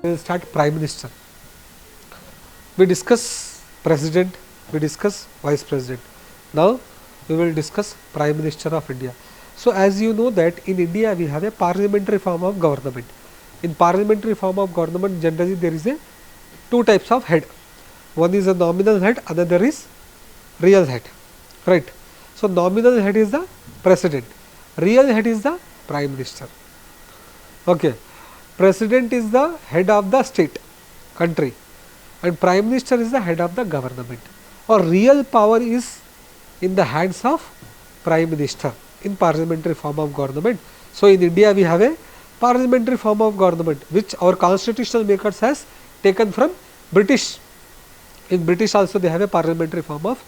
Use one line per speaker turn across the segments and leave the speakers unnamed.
We will start Prime Minister. We discuss President, we discuss Vice President. Now we will discuss Prime Minister of India. So as you know that in India we have a parliamentary form of government. In parliamentary form of government generally there is a two types of head. One is a nominal head, another is real head, right. So nominal head is the President, real head is the Prime Minister. Okay. President is the head of the state, country, and Prime Minister is the head of the government, or real power is in the hands of Prime Minister in parliamentary form of government. So in India we have a parliamentary form of government which our constitutional makers has taken from British. In British also they have a parliamentary form of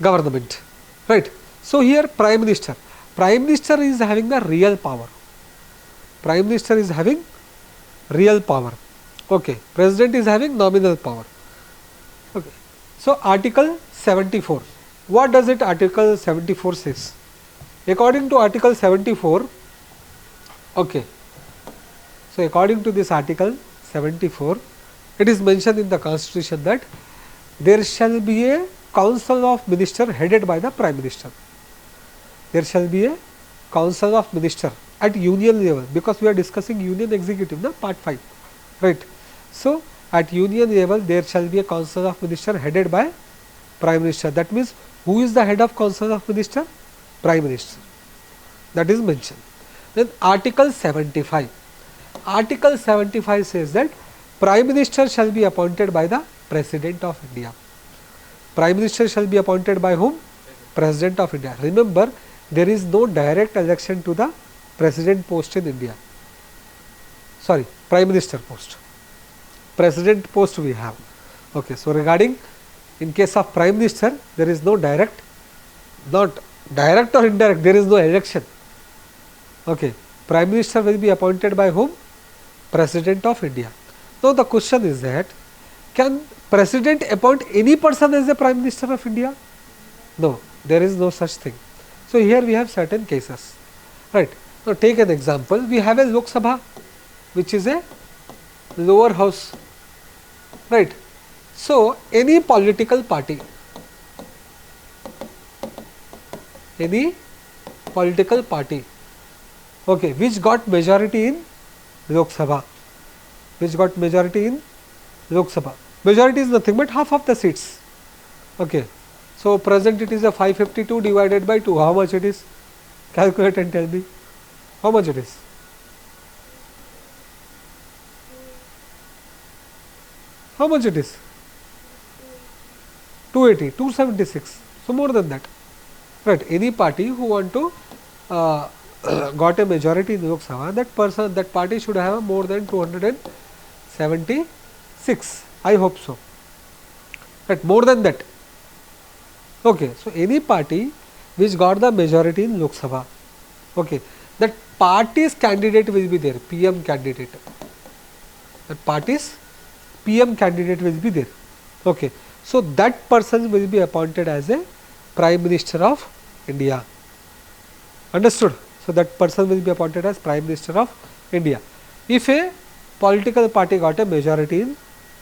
government, right. So here Prime Minister is having the real power. Prime Minister is having real power. Okay. President is having nominal power. Okay. So Article 74. What does it Article 74 says? According to Article 74, okay. So according to this Article 74, it is mentioned in the Constitution that there shall be a Council of Minister headed by the Prime Minister. There shall be a Council of Minister at union level, because we are discussing union executive, na, part 5, right. So at union level there shall be a Council of Minister headed by Prime Minister. That means who is the head of Council of Minister? Prime Minister. That is mentioned. Then Article 75. Article 75 says that Prime Minister shall be appointed by the President of India. Prime Minister shall be appointed by whom? President of India. Remember, there is no direct election to the President post in India. Sorry, Prime Minister post. President post we have. Okay, so regarding in case of Prime Minister, there is no direct, not direct or indirect, there is no election. Okay, Prime Minister will be appointed by whom? President of India. Now the question is that, can President appoint any person as a Prime Minister of India? No, there is no such thing. So here we have certain cases, right. Now take an example. We have a Lok Sabha, which is a lower house, right. So any political party, okay, which got majority in Lok Sabha, majority is nothing but half of the seats, okay. So present it is a 552 divided by 2, how much it is? Calculate and tell me how much it is. How much it is? 280, 276, so more than that, right. Any party who want to got a majority in Lok Sabha, that party should have more than 276, I hope so, right, more than that. Okay, so any party which got the majority in Lok Sabha, okay, that party's candidate will be there, PM candidate. That party's PM candidate will be there. Okay, so that person will be appointed as a Prime Minister of India. Understood? So that person will be appointed as Prime Minister of India if a political party got a majority in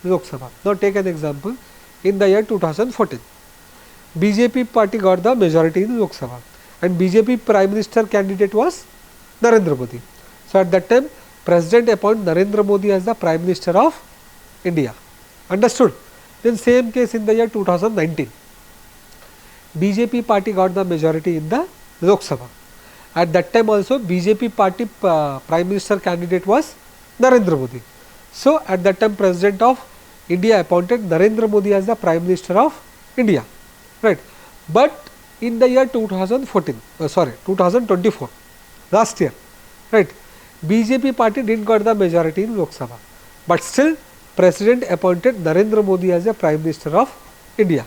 Lok Sabha. Now take an example. In the year 2014, BJP party got the majority in Lok Sabha, and BJP Prime Minister candidate was Narendra Modi. So at that time, President appointed Narendra Modi as the Prime Minister of India. Understood? Then same case in the year 2019, BJP party got the majority in the Lok Sabha. At that time also BJP party Prime Minister candidate was Narendra Modi. So at that time President of India appointed Narendra Modi as the Prime Minister of India, right. But in the year 2024, last year, right, BJP party didn't got the majority in Lok Sabha, but still President appointed Narendra Modi as the Prime Minister of India,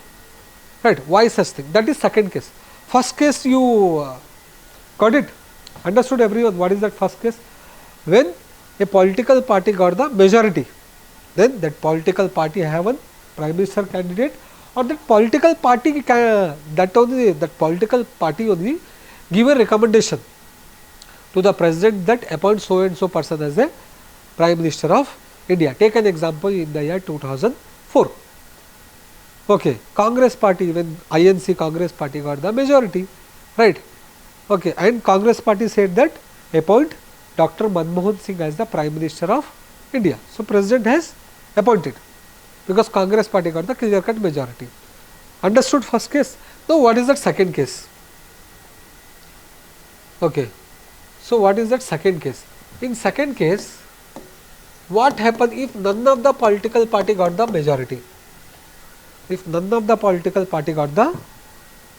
right. Why such thing? That is second case. First case you got it? Understood everyone? What is that first case? When a political party got the majority, then that political party have one Prime Minister candidate, or that political party only give a recommendation to the President that appoint so and so person as a Prime Minister of India. Take an example in the year 2004. Okay, Congress party, when INC Congress party got the majority, right? Okay, and Congress party said that appoint Dr. Manmohan Singh as the Prime Minister of India. So, President has appointed because Congress party got the clear cut majority. Understood first case? Now, what is that second case? Okay, so what is that second case? In second case, what happened if none of the political party got the majority? If none of the political party got the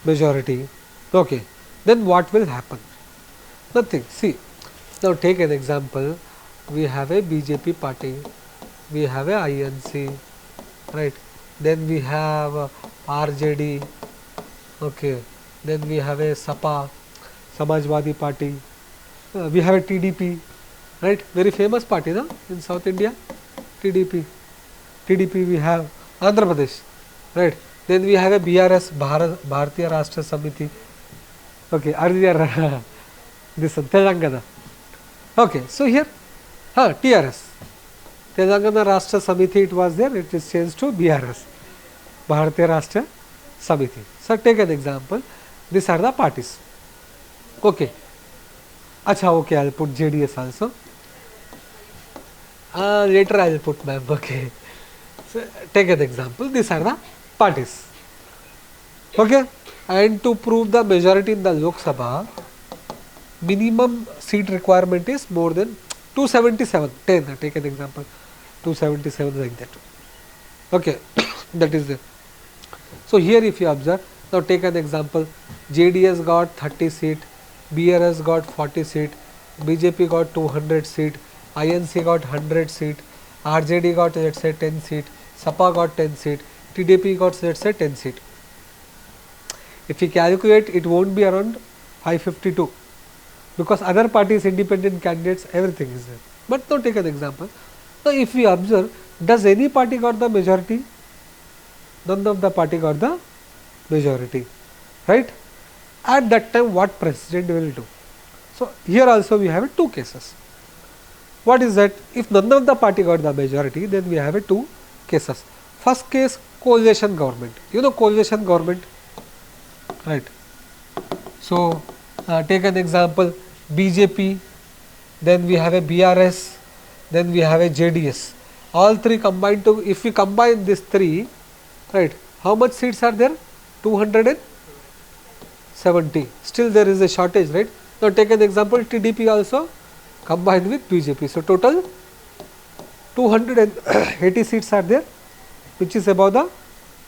majority, okay, then what will happen? Nothing. See, now take an example. We have a BJP party, we have a INC, right? Then we have RJD, okay. Then we have a SAPA, Samajwadi party. We have a TDP, right? Very famous party, no? In South India, TDP. TDP we have Andhra Pradesh, right? Then we have a BRS, Bharatiya Rashtra Samiti. Okay, earlier this one, Telangana. Okay, so here, TRS, Telangana Rashtra Samiti, it was there, it is changed to BRS, Bharatiya Rashtra Samiti. So take an example, these are the parties. Okay, acha, okay, I will put JDS also. Later I will put ma'am, okay. So take an example, these are the parties. Okay, and to prove the majority in the Lok Sabha, minimum seat requirement is more than 277, 10, take an example, 277 like that. Okay, that is it. So here if you observe, now take an example, JDS got 30 seat, BRS got 40 seat, BJP got 200 seat, INC got 100 seat, RJD got let's say 10 seat, SAPA got 10 seat, TDP got let's say 10 seat. If you calculate, it won't be around 552 because other parties, independent candidates, everything is there. But now take an example. Now if we observe, does any party got the majority? None of the party got the majority, right? At that time, what president will do? So here also we have two cases. What is that? If none of the party got the majority, then we have two cases. First case, coalition government. You know coalition government, right? So take an example, BJP, then we have a BRS, then we have a JDS. All three combined to, if we combine these three, right, how much seats are there? 270. Still there is a shortage, right? Now take an example, TDP also combined with BJP. So total 280 seats are there, which is above the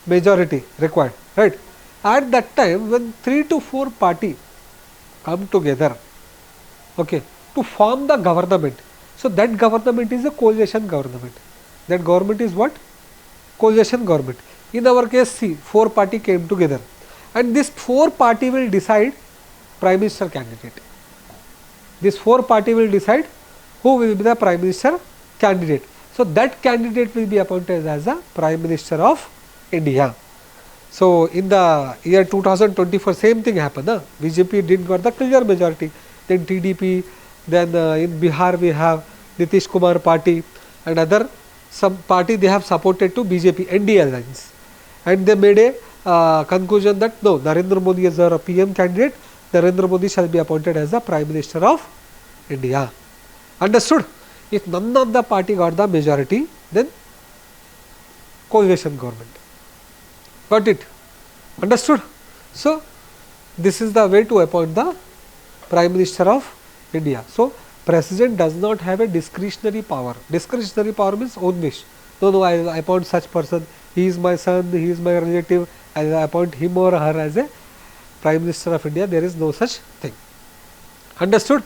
majority required, right? At that time, when 3 to 4 party come together, okay, to form the government. So that government is a coalition government. That government is what? Coalition government. In our case, see, 4 party came together, and this 4 party will decide Prime Minister candidate. This 4 party will decide who will be the Prime Minister candidate. So that candidate will be appointed as the Prime Minister of India. So in the year 2024, same thing happened. BJP didn't got the clear majority. Then TDP, then in Bihar we have Nitish Kumar party and other some party they have supported to BJP NDA alliance, and they made a conclusion that no, Narendra Modi is our PM candidate. Narendra Modi shall be appointed as the Prime Minister of India. Understood? If none of the party got the majority, then coalition government. Got it? Understood? So this is the way to appoint the Prime Minister of India. So President does not have a discretionary power. Discretionary power means own wish. No, I appoint such person. He is my son. He is my relative. I appoint him or her as a Prime Minister of India. There is no such thing. Understood?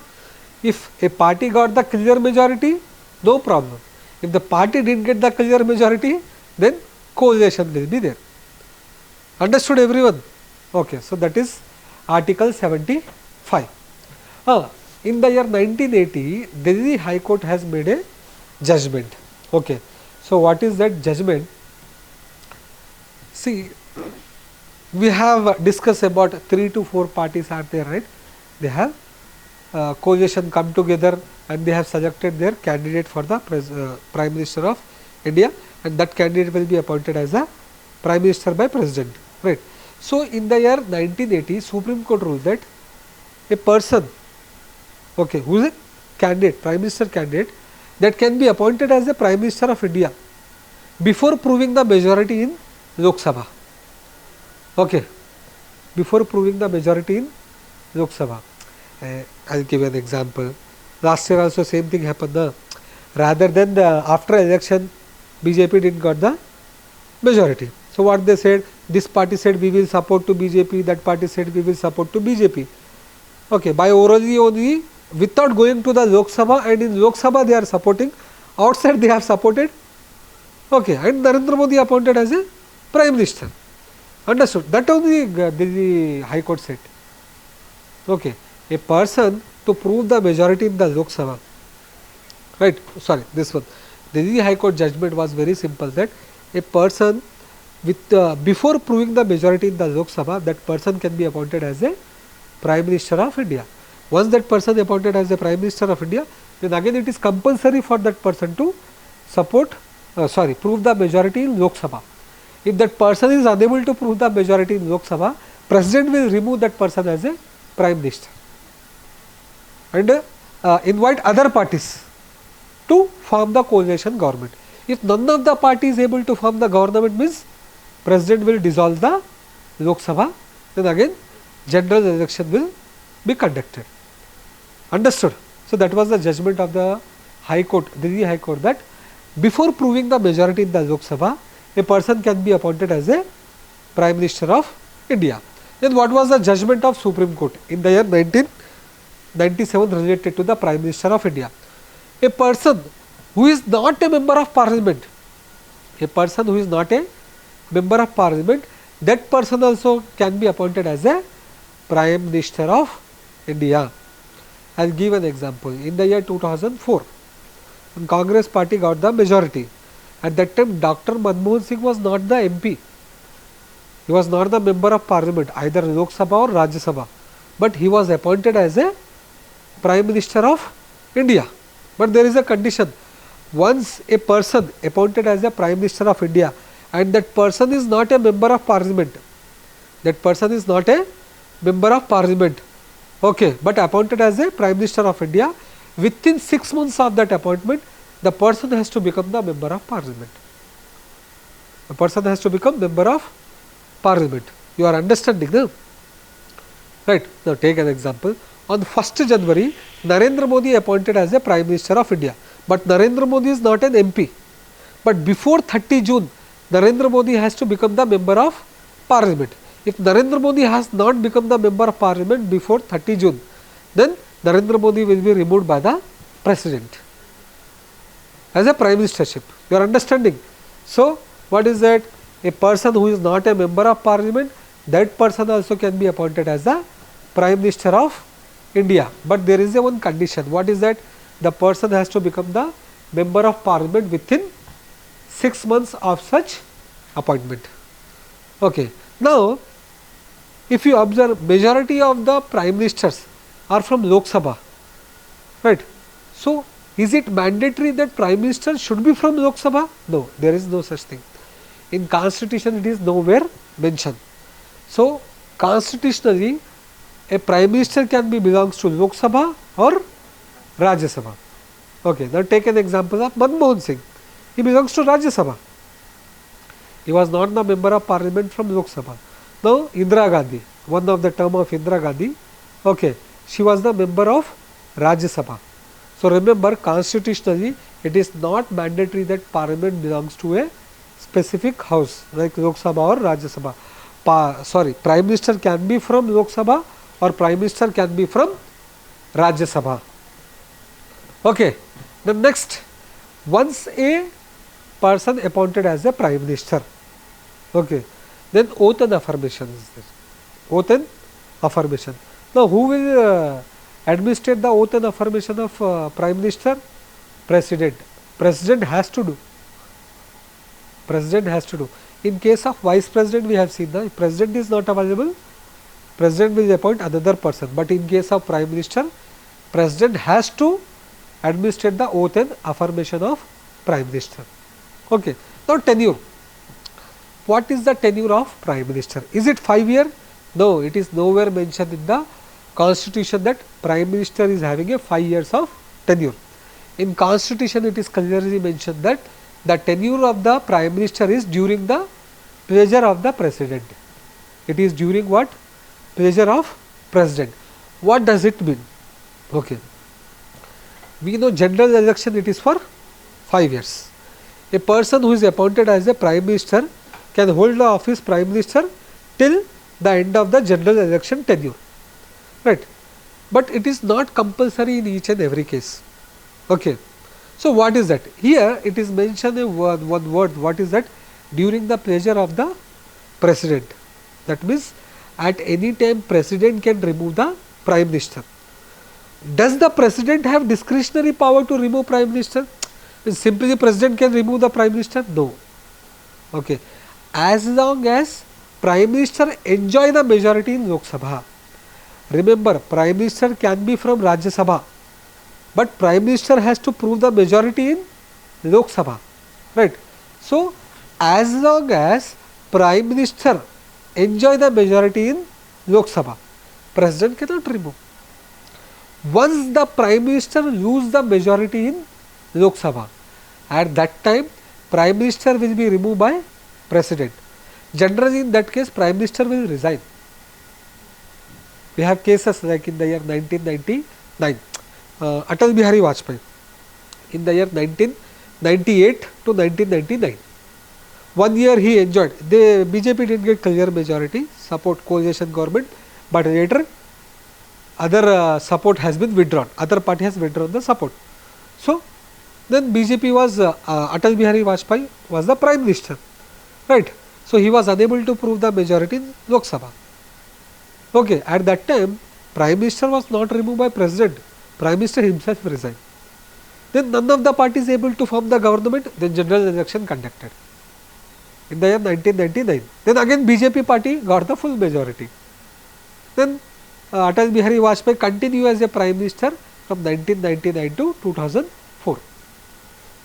If a party got the clear majority, no problem. If the party didn't get the clear majority, then coalition will be there. Understood everyone? Okay, so that is Article 75. In the year 1980, Delhi High Court has made a judgment. Okay, so what is that judgment? See, we have discussed about 3 to 4 parties are there, right? They have coalition come together and they have selected their candidate for the Prime Minister of India, and that candidate will be appointed as a Prime Minister by President, right. So, in the year 1980, Supreme Court ruled that a person, okay, who is a candidate, Prime Minister candidate, that can be appointed as a Prime Minister of India before proving the majority in Lok Sabha. Okay. Before proving the majority in Lok Sabha. I will give an example. Last year also same thing happened. Rather than after election, BJP didn't got the majority. So, what they said, this party said we will support to BJP, that party said we will support to BJP. Okay, by orally only, without going to the Lok Sabha, and in Lok Sabha they are supporting, outside they have supported, okay, and Narendra Modi appointed as a Prime Minister. Understood? That only the High Court said. Okay, a person to prove the majority in the Lok Sabha, right, sorry, this one, the High Court judgment was very simple, that a person with before proving the majority in the Lok Sabha, that person can be appointed as a Prime Minister of India. Once that person appointed as a Prime Minister of India, then again it is compulsory for that person to support, prove the majority in Lok Sabha. If that person is unable to prove the majority in Lok Sabha, President will remove that person as a Prime Minister and invite other parties to form the coalition government. If none of the parties is able to form the government, means President will dissolve the Lok Sabha, then again general election will be conducted. Understood? So, that was the judgment of the High Court, Delhi High Court, that before proving the majority in the Lok Sabha, a person can be appointed as a Prime Minister of India. Then what was the judgment of Supreme Court in the year 1997 related to the Prime Minister of India? A person who is not a member of Parliament, that person also can be appointed as a Prime Minister of India. I will give an example. In the year 2004, when Congress party got the majority, at that time Dr. Manmohan Singh was not the MP. He was not the member of Parliament, either Lok Sabha or Rajya Sabha, but he was appointed as a Prime Minister of India. But there is a condition. Once a person appointed as a Prime Minister of India and that person is not a member of Parliament, okay, but appointed as a Prime Minister of India, within 6 months of that appointment, the person has to become the member of Parliament. The person has to become member of Parliament. You are understanding, no? Right. Now, take an example. On 1st January, Narendra Modi appointed as a Prime Minister of India, but Narendra Modi is not an MP. But before 30 June, Narendra Modi has to become the member of Parliament. If Narendra Modi has not become the member of Parliament before 30 June, then Narendra Modi will be removed by the President as a Prime Ministership. You are understanding? So, what is that? A person who is not a member of Parliament, that person also can be appointed as the Prime Minister of India. But there is a one condition. What is that? The person has to become the member of Parliament within 6 months of such appointment. Okay. Now, if you observe, majority of the Prime Ministers are from Lok Sabha, right? So, is it mandatory that Prime Minister should be from Lok Sabha? No, there is no such thing. In Constitution, it is nowhere mentioned. So, constitutionally, a Prime Minister can be belongs to Lok Sabha or Rajya Sabha. Okay, now take an example of Manmohan Singh. He belongs to Rajya Sabha. He was not the member of Parliament from Lok Sabha. Now, Indira Gandhi, one of the term of Indira Gandhi, okay, she was the member of Rajya Sabha. So, remember, constitutionally, it is not mandatory that Parliament belongs to a specific house like Lok Sabha or Rajya Sabha. Prime Minister can be from Lok Sabha or Prime Minister can be from Rajya Sabha. Okay. The next, once a person appointed as a Prime Minister, okay, then oath and affirmation is there. Oath and affirmation. Now, who will administrate the oath and affirmation of Prime Minister? President. President has to do. President has to do. In case of Vice President, we have seen that if President is not available, President will appoint another person. But in case of Prime Minister, President has to administer the oath and affirmation of Prime Minister. Okay. Now tenure. What is the tenure of Prime Minister? Is it 5 years? No, it is nowhere mentioned in the Constitution that Prime Minister is having a 5 years of tenure. In Constitution, it is clearly mentioned that the tenure of the Prime Minister is during the pleasure of the President. It is during what? Pleasure of President. What does it mean? Okay. We know general election, it is for 5 years. A person who is appointed as a Prime Minister can hold the office Prime Minister till the end of the general election tenure, right? But it is not compulsory in each and every case. Okay. So what is that? Here it is mentioned a one word. What is that? During the pleasure of the President. That means at any time President can remove the Prime Minister. Does the President have discretionary power to remove Prime Minister? Simply the President can remove the Prime Minister? No. Okay. As long as Prime Minister enjoy the majority in Lok Sabha. Remember, Prime Minister can be from Rajya Sabha, but Prime Minister has to prove the majority in Lok Sabha, right? So, as long as Prime Minister enjoy the majority in Lok Sabha, President cannot remove. Once the Prime Minister lose the majority in Lok Sabha, at that time Prime Minister will be removed by President. Generally in that case Prime Minister will resign. We have cases like in the year 1999, Atal Bihari Vajpayee, in the year 1998 to 1999. 1 year he enjoyed, the BJP did not get clear majority, support coalition government, but later other support has been withdrawn, other party has withdrawn the support. So, then BJP was, Atal Bihari Vajpayee was the Prime Minister, right. So, he was unable to prove the majority in Lok Sabha. Okay. At that time, Prime Minister was not removed by President, Prime Minister himself resigned. Then none of the parties able to form the government, then general election conducted in the year 1999. Then again BJP party got the full majority. Then Atal Bihari Vajpayee continued as a Prime Minister from 1999 to 2004.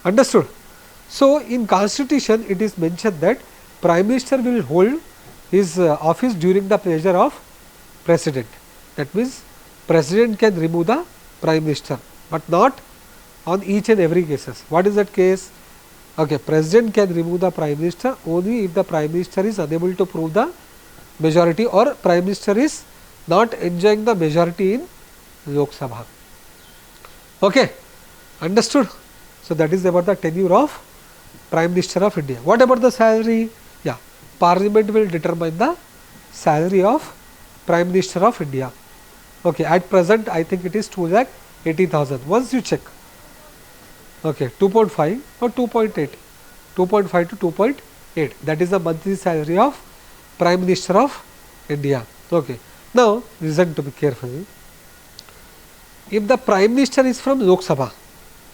Understood? So, in Constitution it is mentioned that Prime Minister will hold his office during the pleasure of President. That means President can remove the Prime Minister, but not on each and every cases. What is that case? Okay, President can remove the Prime Minister only if the Prime Minister is unable to prove the majority or Prime Minister is not enjoying the majority in Lok Sabha. Okay, understood? So, that is about the tenure of Prime Minister of India. What about the salary? Yeah, Parliament will determine the salary of Prime Minister of India. Okay, at present I think it is 2,80,000. Once you check, okay, 2.5 or 2.8, 2.5 to 2.8, that is the monthly salary of Prime Minister of India. Okay. Now, listen to me carefully. If the Prime Minister is from Lok Sabha,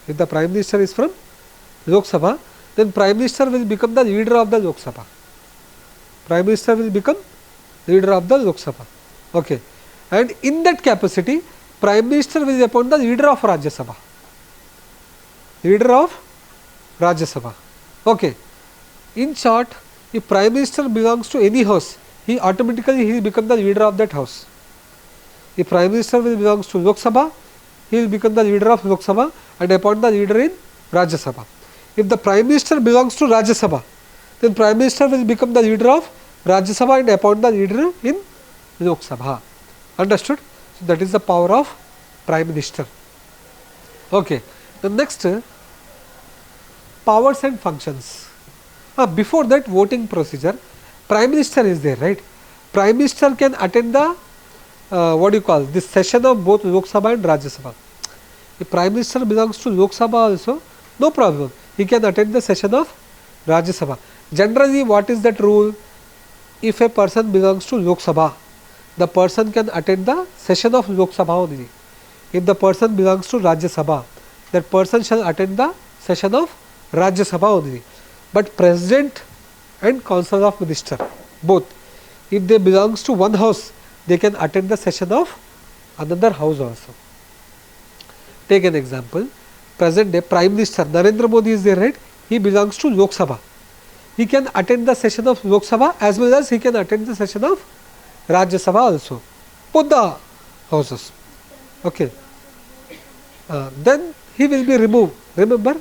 if the Prime Minister is from Lok Sabha, then Prime Minister will become the leader of the Lok Sabha. Prime Minister will become leader of the Lok Sabha. Okay. And in that capacity, Prime Minister will appoint the leader of Rajya Sabha. Leader of Rajya Sabha. Okay. In short, if Prime Minister belongs to any house, he automatically he will become the leader of that house. If Prime Minister will belongs to Lok Sabha, he will become the leader of Lok Sabha and appoint the leader in Rajya Sabha. If the Prime Minister belongs to Rajya Sabha, then Prime Minister will become the leader of Rajya Sabha and appoint the leader in Lok Sabha. Understood? So, that is the power of Prime Minister. Okay. The next, powers and functions. Before that, voting procedure, Prime Minister is there, right? Prime Minister can attend the what do you call this session of both Lok Sabha and Rajya Sabha. If Prime Minister belongs to Lok Sabha also, no problem. He can attend the session of Rajya Sabha. Generally, what is that rule? If a person belongs to Lok Sabha, the person can attend the session of Lok Sabha only. If the person belongs to Rajya Sabha, that person shall attend the session of Rajya Sabha only. But President and Council of Minister, both, if they belongs to one house, they can attend the session of another house also. take an example, present day Prime Minister Narendra Modi is there, right? He belongs to Lok Sabha. He can attend the session of Lok Sabha as well as he can attend the session of Rajya Sabha also, both the houses. Okay. Then he will be removed. Remember?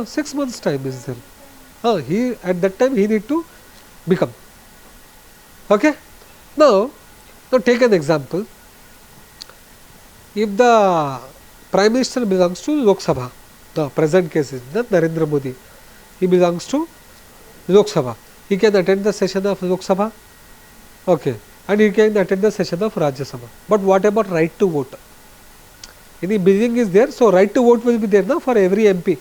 6 months time is there. He at that time he need to become. Okay. Now take an example. If the Prime Minister belongs to Lok Sabha, the present case is that Narendra Modi, he belongs to Lok Sabha. He can attend the session of Lok Sabha, okay, and he can attend the session of Rajya Sabha. But what about right to vote? Any bidding is there, so right to vote will be there now for every MP.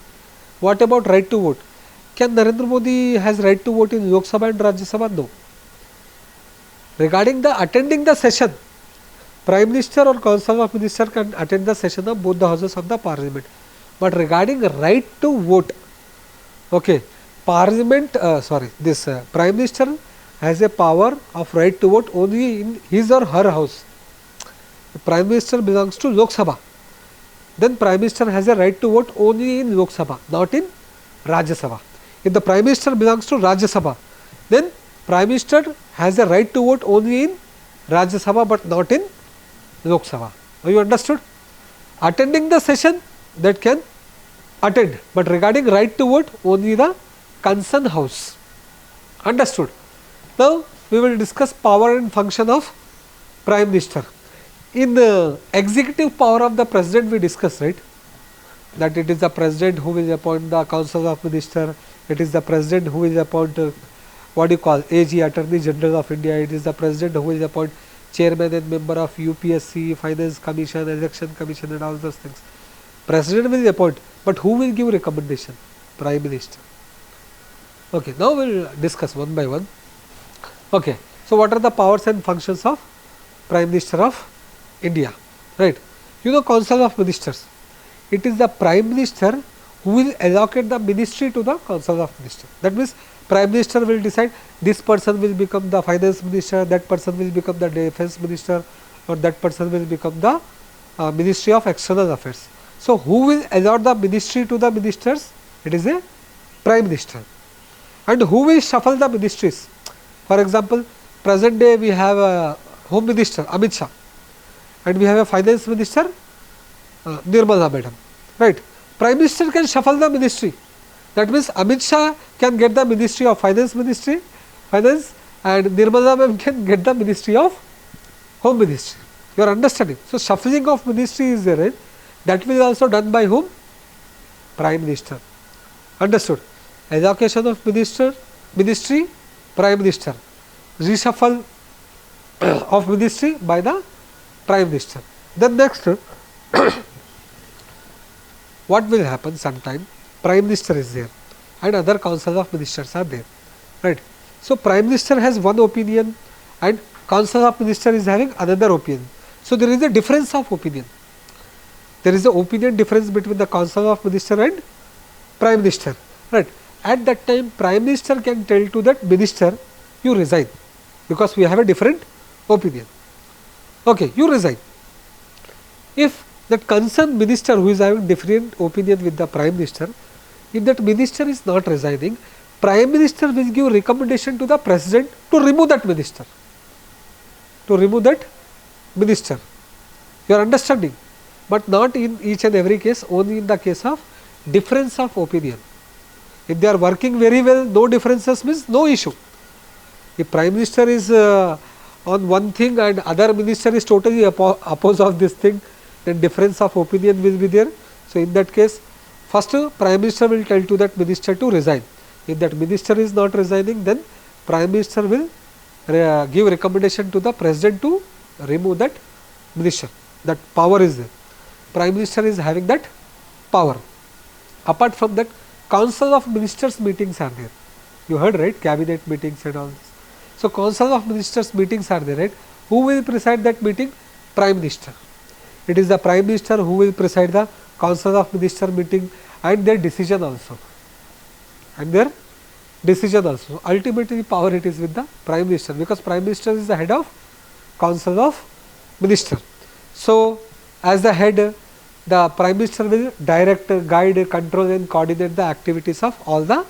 What about right to vote? Can Narendra Modi has right to vote in Lok Sabha and Rajya Sabha? No. Regarding the attending the session, Prime Minister or Council of Ministers can attend the session of both the houses of the Parliament. But regarding right to vote, okay, Parliament, Prime Minister has a power of right to vote only in his or her house. The Prime Minister belongs to Lok Sabha, then Prime Minister has a right to vote only in Lok Sabha, not in Rajya Sabha. If the Prime Minister belongs to Rajya Sabha, then Prime Minister has a right to vote only in Rajya Sabha but not in Lok Sabha. Have you understood? Attending the session, that can attend, but regarding right to vote, only the concerned house. Understood? Now we will discuss power and function of Prime Minister. In the executive power of the President we discussed, right, that it is the President who will appoint the Council of Ministers, it is the President who will appoint AG, Attorney General of India, it is the President who will appoint Chairman and member of UPSC, Finance Commission, Election Commission and all those things. President will appoint, but who will give recommendation? Prime Minister. Okay, now we will discuss one by one. Okay, so what are the powers and functions of Prime Minister of India? Right, you know Council of Ministers. It is the Prime Minister who will allocate the ministry to the Council of Ministers. That means Prime Minister will decide this person will become the Finance Minister, that person will become the Defence Minister, or that person will become the Ministry of External Affairs. So who will allot the ministry to the ministers? It is a Prime Minister. And who will shuffle the ministries? For example, present day we have a Home Minister Amit Shah, and we have a Finance Minister Nirmala Madam. Right? Prime Minister can shuffle the ministry. That means Amit Shah can get the Ministry of Finance, and Nirmala Madam can get the Ministry of Home Ministry. You are understanding? So shuffling of ministry is there, right? That will also done by whom? Prime Minister. Understood? Allocation of ministry, Prime Minister. Reshuffle of ministry by the Prime Minister. Then next, what will happen sometime? Prime Minister is there and other Council of Ministers are there. Right? So Prime Minister has one opinion and Council of Ministers is having another opinion. So there is a difference of opinion. There is a opinion difference between the Council of Ministers and Prime Minister. Right? At that time, Prime Minister can tell to that minister, you resign, because we have a different opinion. Okay, you resign. If that concerned minister who is having different opinion with the Prime Minister, if that minister is not resigning, Prime Minister will give recommendation to the President to remove that minister. To remove that minister. You are understanding? But not in each and every case, only in the case of difference of opinion. If they are working very well, no differences means no issue. If Prime Minister is on one thing and other minister is totally opposed of this thing, then difference of opinion will be there. So in that case, first Prime Minister will tell to that minister to resign. If that minister is not resigning, then Prime Minister will give recommendation to the President to remove that minister. That power is there. Prime Minister is having that power. Apart from that, Council of Ministers meetings are there. You heard, right? Cabinet meetings and all this. So Council of Ministers meetings are there, right? Who will preside that meeting? Prime Minister. It is the Prime Minister who will preside the Council of Ministers meeting and their decision also. Ultimately power it is with the Prime Minister, because Prime Minister is the head of Council of Ministers. So As the head, the Prime Minister will direct, guide, control and coordinate the activities of all the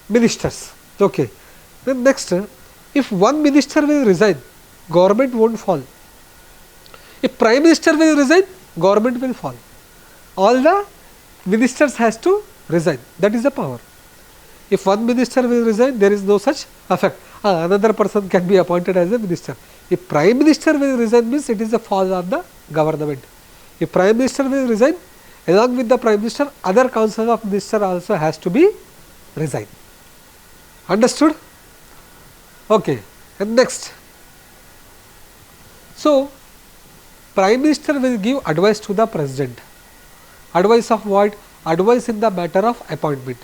ministers. Okay. Then next, if one minister will resign, government won't fall. If Prime Minister will resign, government will fall. All the ministers has to resign. That is the power. If one minister will resign, there is no such effect. Another person can be appointed as a minister. If Prime Minister will resign, means it is the fall of the government. If Prime Minister will resign, along with the Prime Minister, other council of minister also has to be resigned. Understood? Okay. And next. So, Prime Minister will give advice to the President. Advice of what? Advice in the matter of appointment.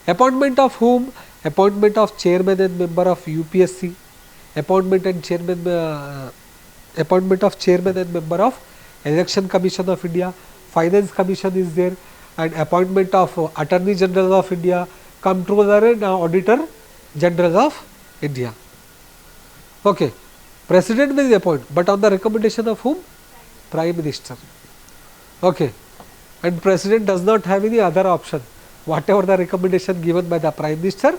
Appointment of whom? Appointment of chairman and member of UPSC. Appointment and chairman, appointment of chairman and member of Election Commission of India. Finance Commission is there, and appointment of Attorney General of India, Comptroller and Auditor General of India. Okay. President will appoint, but on the recommendation of whom? Prime Minister. Okay. And President does not have any other option. Whatever the recommendation given by the Prime Minister,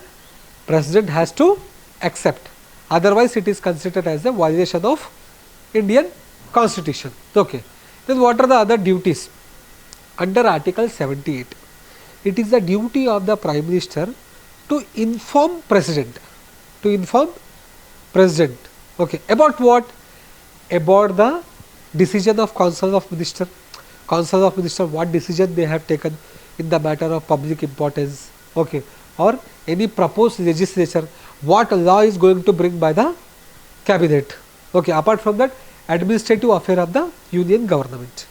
President has to accept. Otherwise, it is considered as a violation of Indian Constitution. Okay. Then what are the other duties? Under Article 78, it is the duty of the Prime Minister to inform President. To inform President. Okay. About what? About the decision of Council of Minister. Council of Minister, what decision they have taken in the matter of public importance. Okay. Or any proposed legislature, what law is going to bring by the cabinet. Okay. Apart from that, administrative affair of the union government.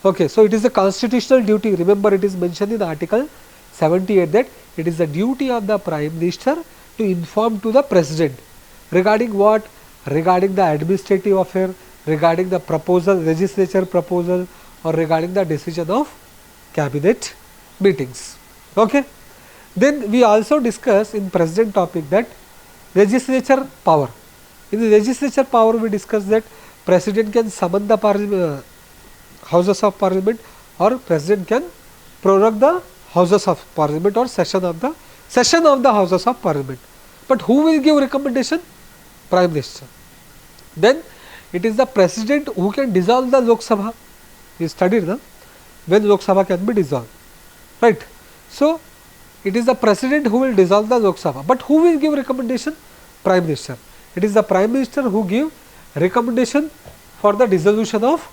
Okay. So, it is a constitutional duty. Remember, it is mentioned in Article 78 that it is the duty of the Prime Minister to inform to the President regarding what? Regarding the administrative affair, regarding the proposal, legislature proposal, or regarding the decision of cabinet meetings. Okay. Then we also discuss in present topic that legislature power. In the legislature power, we discuss that President can summon the houses of parliament, or President can prorogue the houses of parliament or session of the houses of parliament. But who will give recommendation? Prime Minister. Then it is the President who can dissolve the Lok Sabha. You studied when Lok Sabha can be dissolved, right? So, it is the President who will dissolve the Lok Sabha. But who will give recommendation? Prime Minister. It is the Prime Minister who give recommendation for the dissolution of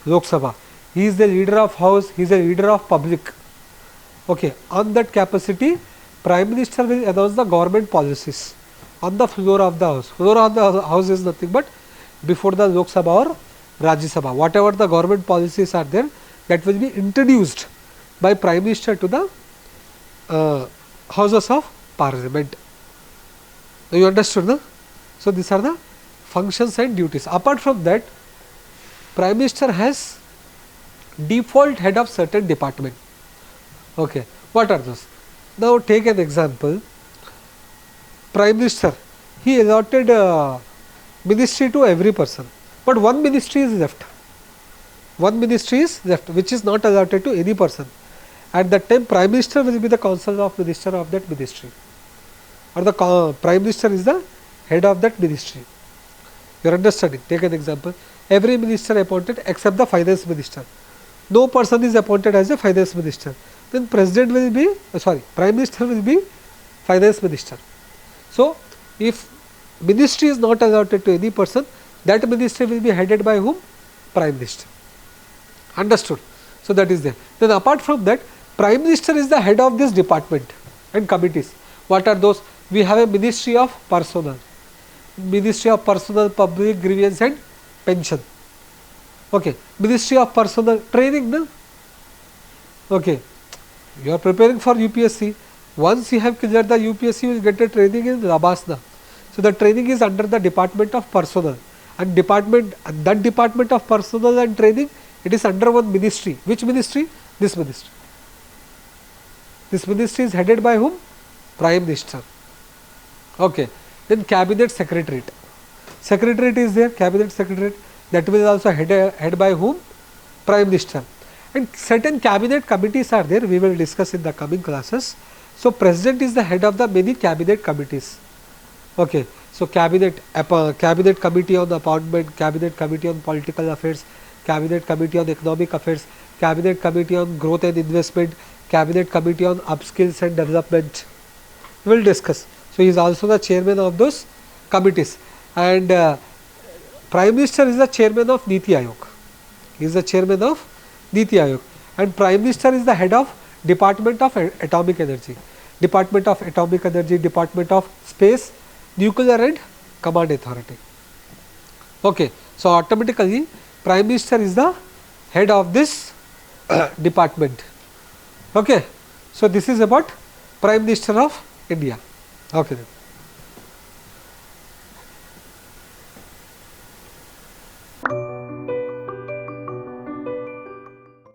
Lok Sabha. He is the leader of house, he is the leader of public. Okay. On that capacity, Prime Minister will announce the government policies on the floor of the house. Floor of the house is nothing but before the Lok Sabha or Rajya Sabha. Whatever the government policies are there, that will be introduced by Prime Minister to the houses of parliament. You understood, no? So, these are the functions and duties. Apart from that, Prime Minister has default head of certain department. Okay. What are those? Now, take an example. Prime Minister, he allotted ministry to every person, but one ministry is left. One ministry is left, which is not allotted to any person. At that time, Prime Minister will be the council of minister of that ministry, or the Prime Minister is the head of that ministry. You are understanding? Take an example. Every minister appointed except the finance minister. No person is appointed as a finance minister. Then President will be, Prime Minister will be finance minister. So, if ministry is not allotted to any person, that ministry will be headed by whom? Prime Minister. Understood? So, that is there. Then apart from that, Prime Minister is the head of this department and committees. What are those? We have a Ministry of Personnel, Ministry of Personnel, Public Grievance and Pension. Okay. Ministry of Personnel, training, no? Okay. You are preparing for UPSC. Once you have cleared the UPSC, you will get a training in Labasna. So, the training is under the Department of Personnel, and that Department of Personnel and Training, it is under one ministry. Which ministry? This ministry. This ministry is headed by whom? Prime Minister. Okay. Then Cabinet Secretariat. Secretariat is there, Cabinet Secretariat. that will also head by whom? Prime Minister. And certain cabinet committees are there, we will discuss in the coming classes. So President is the head of the many cabinet committees. Okay. So cabinet committee on appointment, cabinet committee on political affairs, cabinet committee on economic affairs, cabinet committee on growth and investment, cabinet committee on upskills and development. We will discuss. So he is also the chairman of those committees, and Prime Minister is the chairman of Niti Aayog. He is the chairman of Niti Aayog, and Prime Minister is the head of Department of Atomic Energy, Department of Atomic Energy, Department of Space, Nuclear and Command Authority. Okay. So automatically Prime Minister is the head of this department. Okay. So this is about Prime Minister of India. Okay then.